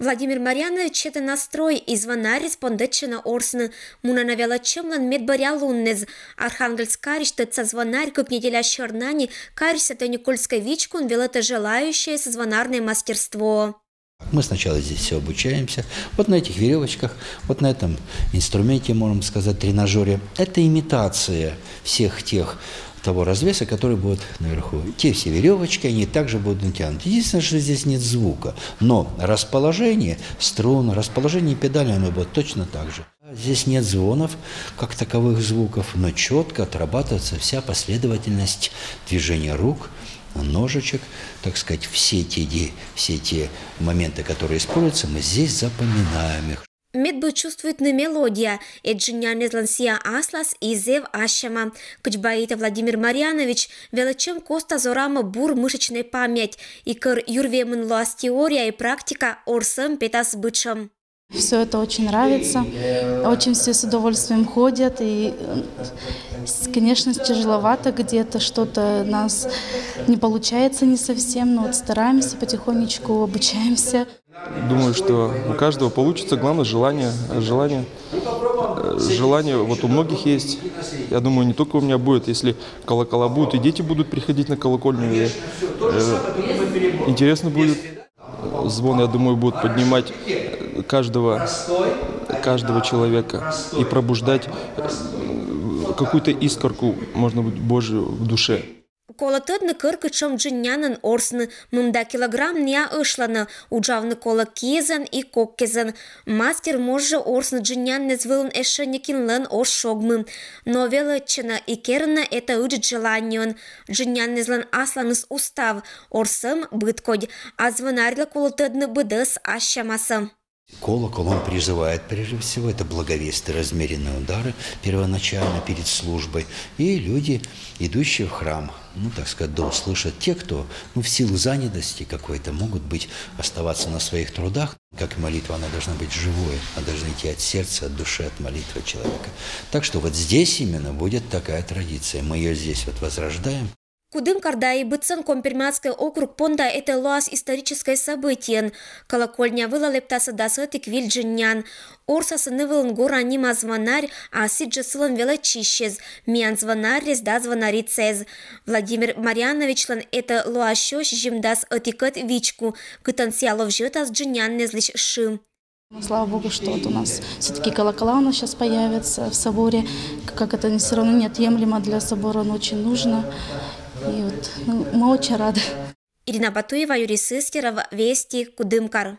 Владимир Марьянович это настрой и звона респондентчина орсны. Муна навела чемлан медбаря луннез. Архангельск кариштется звонарь, как неделя чернани, карись это Никольской вичкун, велэто желающее звонарное мастерство. Мы сначала здесь все обучаемся, вот на этих веревочках, вот на этом инструменте, можем сказать, тренажере. Это имитация всех того развеса, который будет наверху. Те все веревочки, они также будут натянуты. Единственное, что здесь нет звука, но расположение струн, расположение педали, оно будет точно так же. Здесь нет звонов, как таковых звуков, но четко отрабатывается вся последовательность движения рук, ножичек, так сказать, все те моменты, которые используются, мы здесь запоминаем их. Медбу чувствует на мелодия, эджиня незлансия аслас и зев ашама. Кучбаита Владимир Марьянович, величем коста зорама бур мышечная память, и кыр юрвемен луас теория и практика орсам петас бычам. Все это очень нравится, очень все с удовольствием ходят, и, конечно, тяжеловато где-то, что-то у нас не получается не совсем, но вот стараемся, потихонечку обучаемся. Думаю, что у каждого получится, главное желание. Желание вот у многих есть. Я думаю, не только у меня будет, если колокола будут, и дети будут приходить на колокольню. Интересно будет. Звон, я думаю, будет поднимать каждого человека и пробуждать какую-то искорку, можно быть, Божию в душе. Колотыдны кыркычом джиннянын орсны, мымда килограмм неа ышланы, уджавны кола кезен и коккезен. Мастер може орсны джиннянны звылын эшенекинлен орс шогмы. Но велычына и керна это ыджит желанион. Джиннянны злын асланыс устав, орсым быткодь, а звонарьла колотыдны быдыс ащамасы. Колокол, он призывает, прежде всего, это благовестные размеренные удары первоначально перед службой. И люди, идущие в храм, так сказать, да услышат те, кто в силу занятости какой-то могут оставаться на своих трудах. Как и молитва, она должна быть живой, она должна идти от сердца, от души, от молитвы человека. Так что вот здесь именно будет такая традиция. Мы ее здесь возрождаем. Кудым Кардаи быцын Компермятский округ понда это луаз историческое событие. Колокольня выла лептаса дасыты квиль джиннян. Орсасы нывылын гора нима звонарь, а сиджа сылын велочищез. Миян звонарь резда звонарицез. Владимир Марьяновичлан это луащёш жимдас этикет вичку. Кытан сялов житас джиннян незлищ шим. Слава Богу, что вот у нас все-таки колокола у нас сейчас появятся в соборе. Как это все равно неотъемлемо для собора, оно очень нужно. И вот мы очень рады. Ирина Батуева, Юрий Сыскеров, Вести, Кудымкар.